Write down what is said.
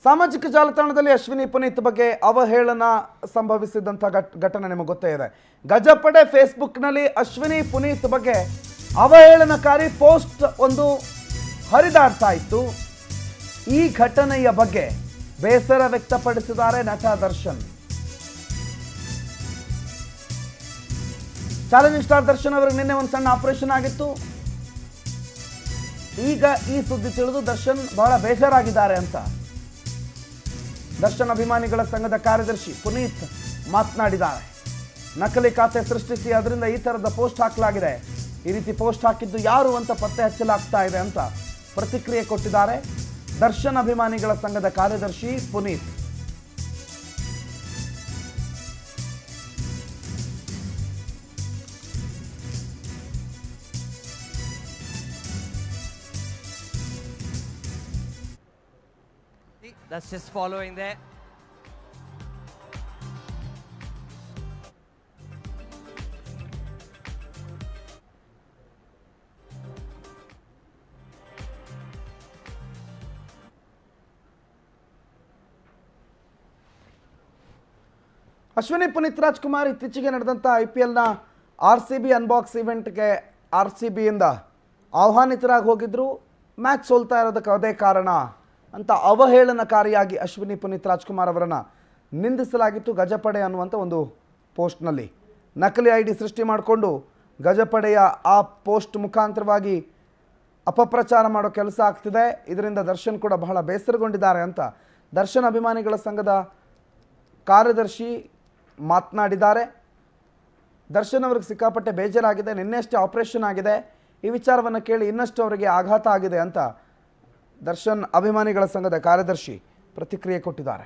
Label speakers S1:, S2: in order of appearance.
S1: ಸಾಮಾಜಿಕ ಜಾಲತಾಣದಲ್ಲಿ ಅಶ್ವಿನಿ ಪುನೀತ್ ಬಗ್ಗೆ ಅವಹೇಳನ ಸಂಭವಿಸಿದಂಥ ಘಟನೆ ನಿಮಗೆ ಗೊತ್ತೇ ಇದೆ. ಗಜಪಡೆ ಫೇಸ್ಬುಕ್ನಲ್ಲಿ ಅಶ್ವಿನಿ ಪುನೀತ್ ಬಗ್ಗೆ ಅವಹೇಳನಕಾರಿ ಪೋಸ್ಟ್ ಒಂದು ಹರಿದಾಡ್ತಾ ಇತ್ತು. ಈ ಘಟನೆಯ ಬಗ್ಗೆ ಬೇಸರ ವ್ಯಕ್ತಪಡಿಸಿದ್ದಾರೆ ನಟ ದರ್ಶನ್. ಚಾಲೆಂಜಿಂಗ್ ಸ್ಟಾರ್ ದರ್ಶನ್ ಅವರಿಗೆ ನಿನ್ನೆ ಒಂದು ಸಣ್ಣ ಆಪರೇಷನ್ ಆಗಿತ್ತು. ಈಗ ಈ ಸುದ್ದಿ ತಿಳಿದು ದರ್ಶನ್ ಬಹಳ ಬೇಜಾರಾಗಿದ್ದಾರೆ ಅಂತ ದರ್ಶನ್ ಅಭಿಮಾನಿಗಳ ಸಂಘದ ಕಾರ್ಯದರ್ಶಿ ಪುನೀತ್ ಮಾತನಾಡಿದ್ದಾರೆ. ನಕಲಿ ಖಾತೆ ಸೃಷ್ಟಿಸಿ ಅದರಿಂದ ಈ ಥರದ ಪೋಸ್ಟ್ ಹಾಕಲಾಗಿದೆ. ಈ ರೀತಿ ಪೋಸ್ಟ್ ಹಾಕಿದ್ದು ಯಾರು ಅಂತ ಪತ್ತೆ ಹಚ್ಚಲಾಗ್ತಾ ಇದೆ ಅಂತ ಪ್ರತಿಕ್ರಿಯೆ ಕೊಟ್ಟಿದ್ದಾರೆ ದರ್ಶನ್ ಅಭಿಮಾನಿಗಳ ಸಂಘದ ಕಾರ್ಯದರ್ಶಿ Puneeth.
S2: That's just following there.
S1: Ashwini Puneeth Rajkumar ಇತ್ತೀಚೆಗೆ ನಡೆದಂಥ IPLನ RCB ಅನ್ಬಾಕ್ಸ್ ಇವೆಂಟ್ಗೆ RCBಯಿಂದ ಆಹ್ವಾನಿತರಾಗಿ ಹೋಗಿದ್ರು. ಮ್ಯಾಚ್ ಸೋಲ್ತಾ ಇರೋದಕ್ಕೆ ಅದೇ ಕಾರಣ ಅಂತ ಅವಹೇಳನಕಾರಿಯಾಗಿ ಅಶ್ವಿನಿ ಪುನೀತ್ ರಾಜ್ಕುಮಾರ್ ಅವರನ್ನು ನಿಂದಿಸಲಾಗಿತ್ತು ಗಜಪಡೆ ಅನ್ನುವಂಥ ಒಂದು ಪೋಸ್ಟ್ನಲ್ಲಿ. ನಕಲಿ ID ಸೃಷ್ಟಿ ಮಾಡಿಕೊಂಡು ಗಜಪಡೆಯ ಆ ಪೋಸ್ಟ್ ಮುಖಾಂತರವಾಗಿ ಅಪಪ್ರಚಾರ ಮಾಡೋ ಕೆಲಸ ಆಗ್ತಿದೆ. ಇದರಿಂದ ದರ್ಶನ್ ಕೂಡ ಬಹಳ ಬೇಸರಗೊಂಡಿದ್ದಾರೆ ಅಂತ ದರ್ಶನ್ ಅಭಿಮಾನಿಗಳ ಸಂಘದ ಕಾರ್ಯದರ್ಶಿ ಮಾತನಾಡಿದ್ದಾರೆ. ದರ್ಶನ್ ಅವ್ರಿಗೆ ಸಿಕ್ಕಾಪಟ್ಟೆ ಬೇಜಾರಾಗಿದೆ. ನಿನ್ನೆಷ್ಟೇ ಆಪರೇಷನ್ ಆಗಿದೆ. ಈ ವಿಚಾರವನ್ನು ಕೇಳಿ ಇನ್ನಷ್ಟು ಅವರಿಗೆ ಆಘಾತ ಆಗಿದೆ ಅಂತ ದರ್ಶನ್ ಅಭಿಮಾನಿಗಳ ಸಂಘದ ಕಾರ್ಯದರ್ಶಿ ಪ್ರತಿಕ್ರಿಯೆ ಕೊಟ್ಟಿದ್ದಾರೆ.